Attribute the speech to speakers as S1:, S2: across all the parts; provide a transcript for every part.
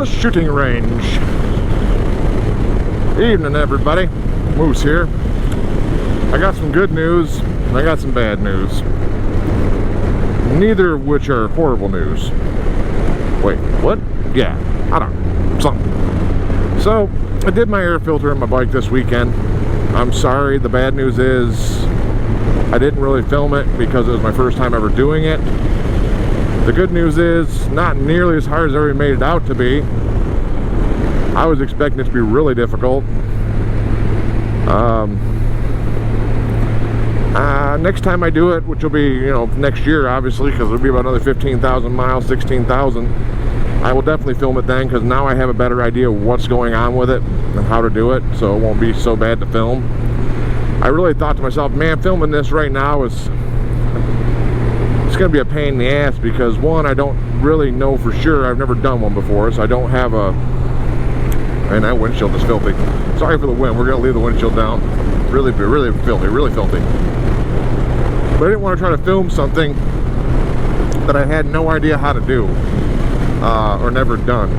S1: the shooting range. Evening, everybody. Moose here. I got some good news, and I got some bad news. Neither of which are horrible news. Wait, what? Yeah, I don't know. Something. So, I did my air filter on my bike this weekend. I'm sorry, the bad news is I didn't really film it because it was my first time ever doing it. The good news is, not nearly as hard as everybody made it out to be. I was expecting it to be really difficult. Next time I do it, which will be, next year, obviously, because it'll be about another 15,000 miles, 16,000. I will definitely film it then, because now I have a better idea of what's going on with it and how to do it, so it won't be so bad to film. I really thought to myself, man, filming this right now it's going to be a pain in the ass, because one, I don't really know for sure. I've never done one before, so I don't have a... And that windshield is filthy. Sorry for the wind. We're going to leave the windshield down. Really filthy, really filthy. But I didn't want to try to film something that I had no idea how to do, or never done.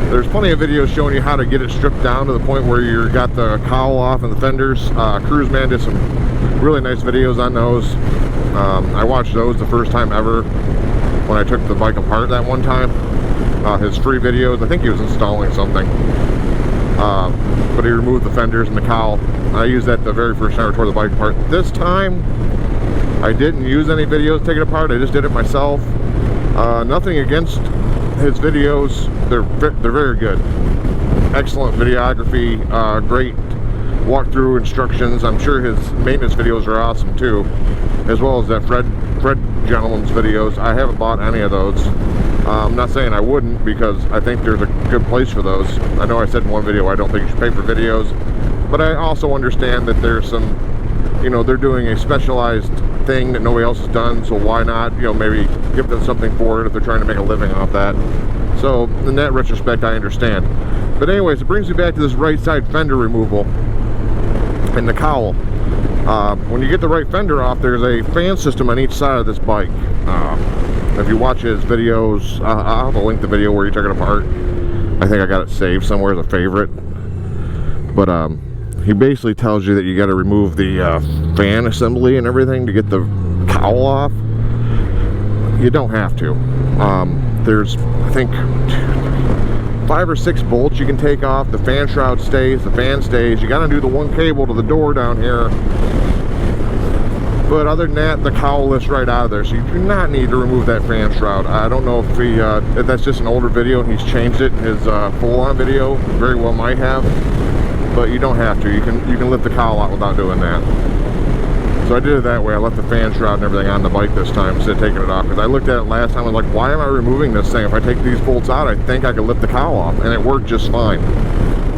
S1: There's plenty of videos showing you how to get it stripped down to the point where you got the cowl off and the fenders. Cruise Man did some really nice videos on those. I watched those the first time ever when I took the bike apart that one time. His free videos, I think he was installing something. But he removed the fenders and the cowl. I used that the very first time I tore the bike apart. This time, I didn't use any videos taking it apart. I just did it myself. Nothing against his videos. They're very good. Excellent videography. Great walkthrough instructions. I'm sure his maintenance videos are awesome too, as well as that Fred gentleman's videos. I haven't bought any of those. I'm not saying I wouldn't, because I think there's a good place for those. I know I said in one video I don't think you should pay for videos, but I also understand that there's some, they're doing a specialized thing that nobody else has done, so why not, maybe give them something for it if they're trying to make a living off that. So in that retrospect, I understand. But anyways, it brings me back to this right side fender removal and the cowl. When you get the right fender off, there's a fan system on each side of this bike. If you watch his videos, I'll have to link the video where you took it apart. I think I got it saved somewhere as a favorite. But he basically tells you that you got to remove the fan assembly and everything to get the cowl off. You don't have to. There's, I think, 5 or 6 bolts you can take off. The fan shroud stays, the fan stays. You got to do the one cable to the door down here. But other than that, the cowl lifts right out of there, so you do not need to remove that fan shroud. I don't know if that's just an older video and he's changed it in his full-on video. Very well might have, but you don't have to. You can lift the cowl out without doing that. So I did it that way. I left the fan shroud and everything on the bike this time instead of taking it off, because I looked at it last time. I was like, why am I removing this thing? If I take these bolts out, I think I could lift the cowl off, and it worked just fine.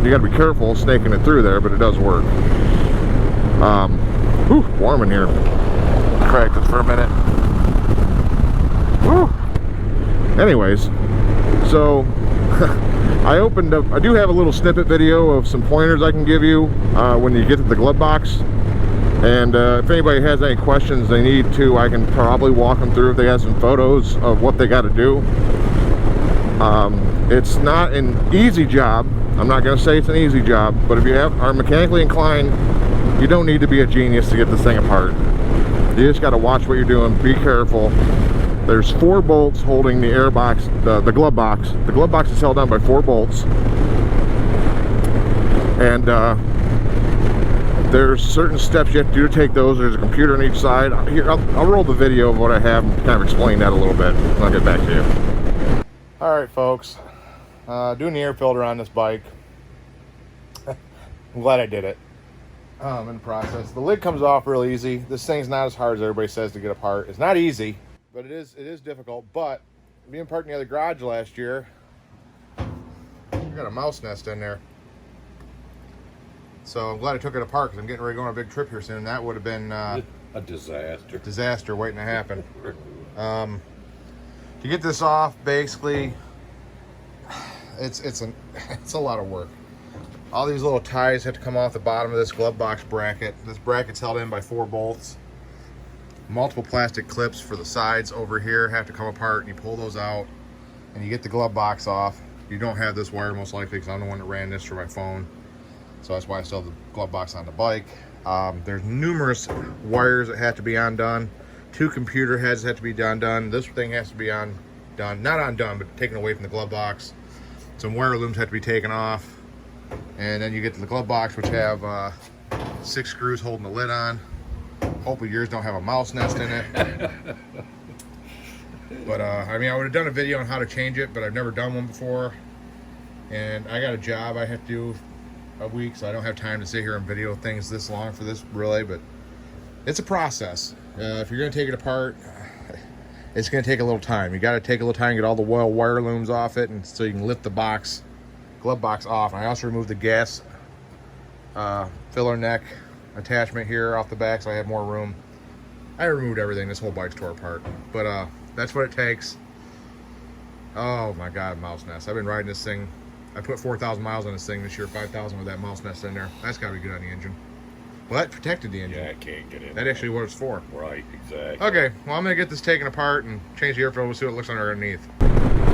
S1: You got to be careful snaking it through there, but it does work. Whew, warm in here. Crack this for a minute. Woo. Anyways, so I opened up. I do have a little snippet video of some pointers I can give you when you get to the glove box. And if anybody has any questions they need to, I can probably walk them through if they have some photos of what they got to do. It's not an easy job. I'm not going to say it's an easy job, but if you are mechanically inclined, you don't need to be a genius to get this thing apart. You just got to watch what you're doing. Be careful. There's 4 bolts holding the air box, the glove box. The glove box is held down by 4 bolts. And there's certain steps you have to do to take those. There's a computer on each side. Here, I'll roll the video of what I have and kind of explain that a little bit. I'll get back to you. All right, folks. Doing the air filter on this bike. I'm glad I did it. In the process, the lid comes off real easy. This thing's not as hard as everybody says to get apart. It's not easy, but it is difficult. But being parked near the garage last year, I got a mouse nest in there. So I'm glad I took it apart, because I'm getting ready to go on a big trip here soon. That would have been a disaster. Disaster waiting to happen. To get this off, basically, it's a lot of work. All these little ties have to come off the bottom of this glove box bracket. This bracket's held in by 4 bolts. Multiple plastic clips for the sides over here have to come apart, and you pull those out and you get the glove box off. You don't have this wire most likely, because I'm the one that ran this through my phone. So that's why I still have the glove box on the bike. There's numerous wires that have to be undone. 2 computer heads have to be done. This thing has to be not undone, but taken away from the glove box. Some wire looms have to be taken off. And then you get to the glove box, which have 6 screws holding the lid on. Hopefully yours don't have a mouse nest in it. But I mean, I would have done a video on how to change it, but I've never done one before. And I got a job I have to do a week, so I don't have time to sit here and video things this long for this relay, but it's a process. If you're going to take it apart, it's going to take a little time. You got to take a little time to get all the wire looms off it, and so you can lift the glove box off. And I also removed the gas filler neck attachment here off the back, so I have more room. I removed everything. This whole bike's tore apart, but that's what it takes. Oh my God, mouse nest. I've been riding this thing. I put 4,000 miles on this thing this year, 5,000 with that mouse nest in there. That's got to be good on the engine. Well, that protected the engine.
S2: Yeah, it can't get in.
S1: That actually what it's for.
S2: Right, exactly.
S1: Okay, well, I'm going to get this taken apart and change the air filter. We'll see what it looks like underneath.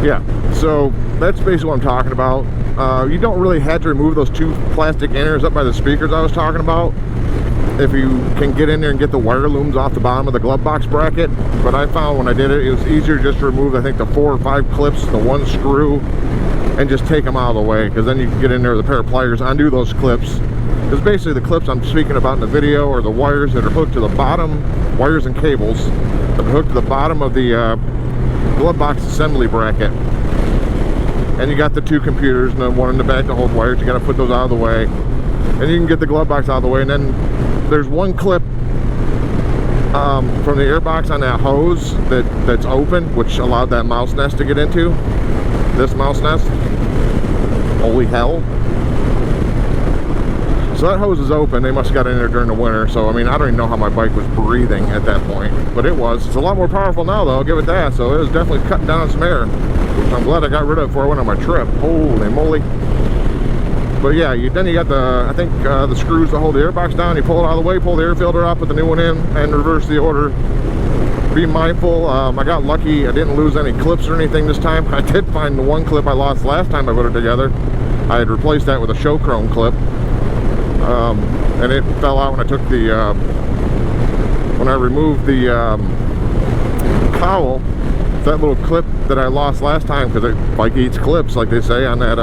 S1: Yeah, so that's basically what I'm talking about. You don't really have to remove those 2 plastic inners up by the speakers I was talking about, if you can get in there and get the wire looms off the bottom of the glove box bracket. But I found when I did it, it was easier just to remove, I think, the 4 or 5 clips, the 1 screw, and just take them out of the way, because then you can get in there with a pair of pliers, undo those clips. Because basically the clips I'm speaking about in the video are the wires that are hooked to the bottom, wires and cables that are hooked to the bottom of the glove box assembly bracket. And you got the 2 computers and then 1 in the back to hold wires. You got to put those out of the way, and you can get the glove box out of the way. And then there's 1 clip from the airbox on that hose that's open, which allowed that mouse nest to get into. This mouse nest, holy hell. So that hose is open. They must have got in there during the winter. So I mean, I don't even know how my bike was breathing at that point, but it was. It's a lot more powerful now though, I'll give it that. So it was definitely cutting down some air, which I'm glad I got rid of before I went on my trip. Holy moly. But yeah, then you got the, I think the screws to hold the airbox down. You pull it out of the way, pull the air filter up, put the new one in, and reverse the order. Be mindful. I got lucky. I didn't lose any clips or anything this time. I did find the 1 clip I lost last time I put it together. I had replaced that with a show chrome clip, and it fell out when I took the when I removed the cowl. That little clip that I lost last time, because it bike eats clips, like they say on that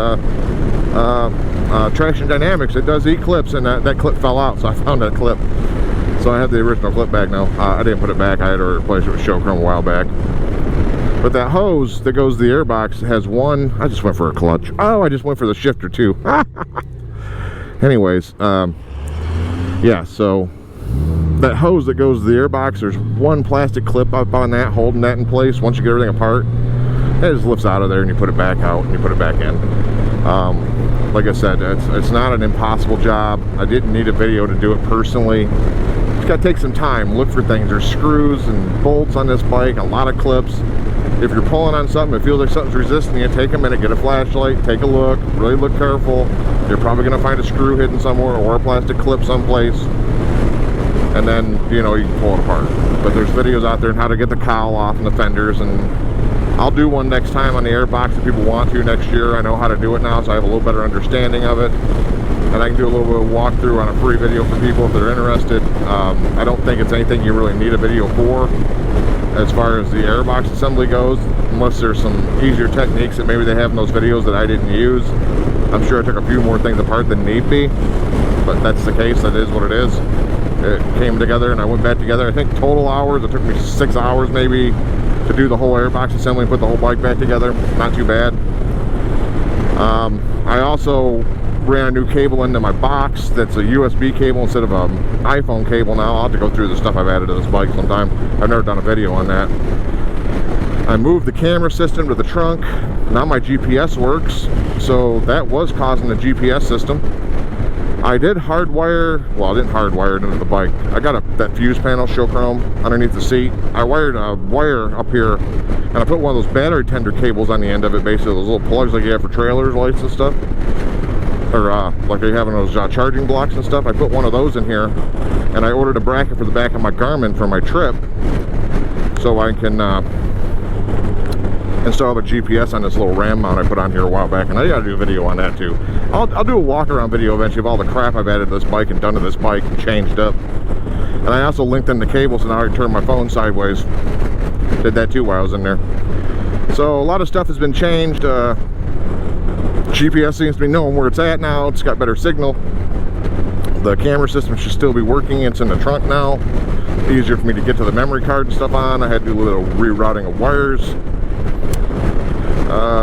S1: Traction Dynamics. It does eat clips, and that clip fell out, so I found that clip. So I have the original clip back now. I didn't put it back. I had to replace it with show chrome a while back. But that hose that goes to the airbox has 1. I just went for a clutch. Oh, I just went for the shifter too. Anyways, yeah, so that hose that goes to the airbox, there's 1 plastic clip up on that holding that in place. Once you get everything apart, it just lifts out of there and you put it back out and you put it back in. Like I said, it's not an impossible job. I didn't need a video to do it personally. Just gotta take some time, look for things. There's screws and bolts on this bike, a lot of clips. If you're pulling on something, it feels like something's resisting you, take a minute, get a flashlight, take a look, really look careful. You're probably gonna find a screw hidden somewhere or a plastic clip someplace. And then, you know, you can pull it apart. But there's videos out there on how to get the cowl off and the fenders, and I'll do one next time on the airbox if people want to next year. I know how to do it now, so I have a little better understanding of it. And I can do a little bit of walkthrough on a free video for people if they're interested. I don't think it's anything you really need a video for as far as the airbox assembly goes, unless there's some easier techniques that maybe they have in those videos that I didn't use. I'm sure I took a few more things apart than need be, but that's the case. That is what it is. It came together and I went back together. I think total hours, it took me 6 hours maybe to do the whole airbox assembly and put the whole bike back together. Not too bad. I also ran a new cable into my box that's a USB cable instead of an iPhone cable now. I'll have to go through the stuff I've added to this bike sometime. I've never done a video on that. I moved the camera system to the trunk. Now my GPS works, so that was causing the GPS system. I did hardwire, well, I didn't hardwire it into the bike. I got that fuse panel, show chrome, underneath the seat. I wired a wire up here, and I put one of those battery tender cables on the end of it, basically those little plugs like you have for trailers, lights and stuff. Or like you have in those charging blocks and stuff. I put one of those in here, and I ordered a bracket for the back of my Garmin for my trip, so I can installed a GPS on this little RAM mount I put on here a while back, and I gotta do a video on that too. I'll do a walk around video eventually of all the crap I've added to this bike and done to this bike and changed up. And I also linked in the cable so now I can turn my phone sideways. Did that too while I was in there. So a lot of stuff has been changed. GPS seems to be knowing where it's at now. It's got better signal. The camera system should still be working. It's in the trunk now. Easier for me to get to the memory card and stuff on. I had to do a little rerouting of wires.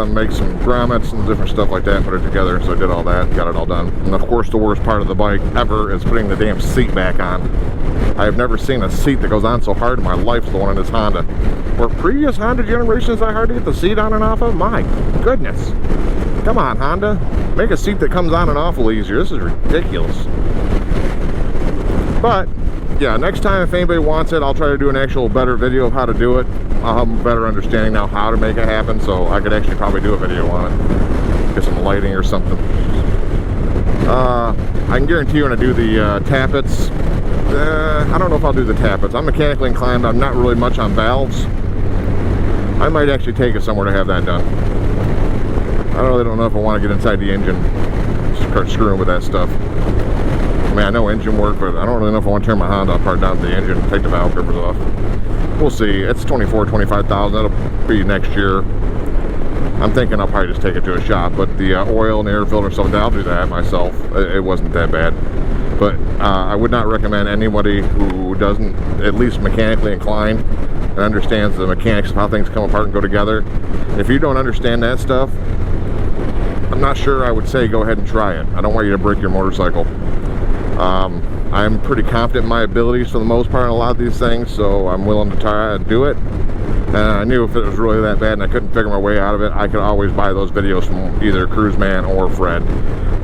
S1: Make some grommets and different stuff like that, put it together. So I did all that, got it all done. And of course the worst part of the bike ever is putting the damn seat back on. I have never seen a seat that goes on so hard in my life as the one in this Honda. Where previous Honda generations I hard to get the seat on and off of, my goodness. Come on, Honda, make a seat that comes on and off a little easier. This is ridiculous. But yeah, next time if anybody wants it, I'll try to do an actual better video of how to do it. I'll have a better understanding now how to make it happen, so I could actually probably do a video on it. Get some lighting or something. I can guarantee you when I do the tappets, I don't know if I'll do the tappets. I'm mechanically inclined, I'm not really much on valves. I might actually take it somewhere to have that done. I really don't know if I want to get inside the engine, start screwing with that stuff. I mean, I know engine work, but I don't really know if I want to turn my Honda apart down to the engine and take the valve covers off. We'll see. It's $25,000. That'll be next year. I'm thinking I'll probably just take it to a shop, but the oil and air filter and stuff, I'll do that myself. It wasn't that bad. But I would not recommend anybody who doesn't, at least mechanically inclined, and understands the mechanics of how things come apart and go together. If you don't understand that stuff, I'm not sure I would say go ahead and try it. I don't want you to break your motorcycle. I'm pretty confident in my abilities for the most part in a lot of these things, so I'm willing to try and do it. And I knew if it was really that bad and I couldn't figure my way out of it, I could always buy those videos from either Cruiseman or Fred,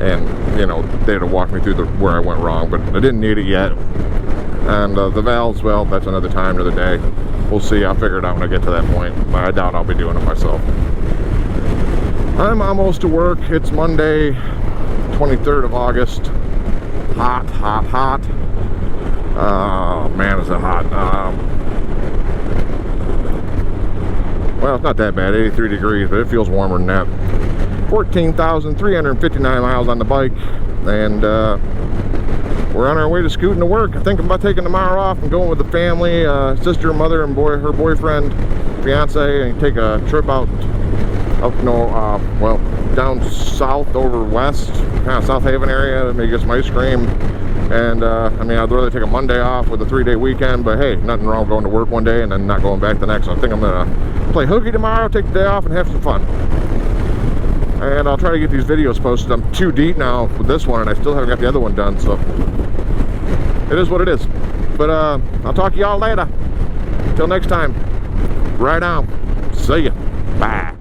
S1: and you know, they'd have walked me through where I went wrong, but I didn't need it yet. And the valves, well, that's another time, another day. We'll see. I'll figure it out when I get to that point, but I doubt I'll be doing it myself. I'm almost to work. It's Monday, 23rd of August. Hot, hot, hot. Oh man, is it hot. Well, it's not that bad, 83 degrees, but it feels warmer than that. 14,359 miles on the bike, and we're on our way to scooting to work. I think I'm about taking tomorrow off and going with the family, sister, mother, and her boyfriend, fiance, and take a trip out well, down south over west, kind of South Haven area, maybe get some ice cream. And I mean, I'd rather take a Monday off with a 3-day weekend, but hey, nothing wrong with going to work one day and then not going back the next. So I think I'm gonna play hooky tomorrow, take the day off, and have some fun. And I'll try to get these videos posted. I'm too deep now with this one, and I still haven't got the other one done, so it is what it is. But I'll talk to y'all later. Till next time, right on. See ya. Bye.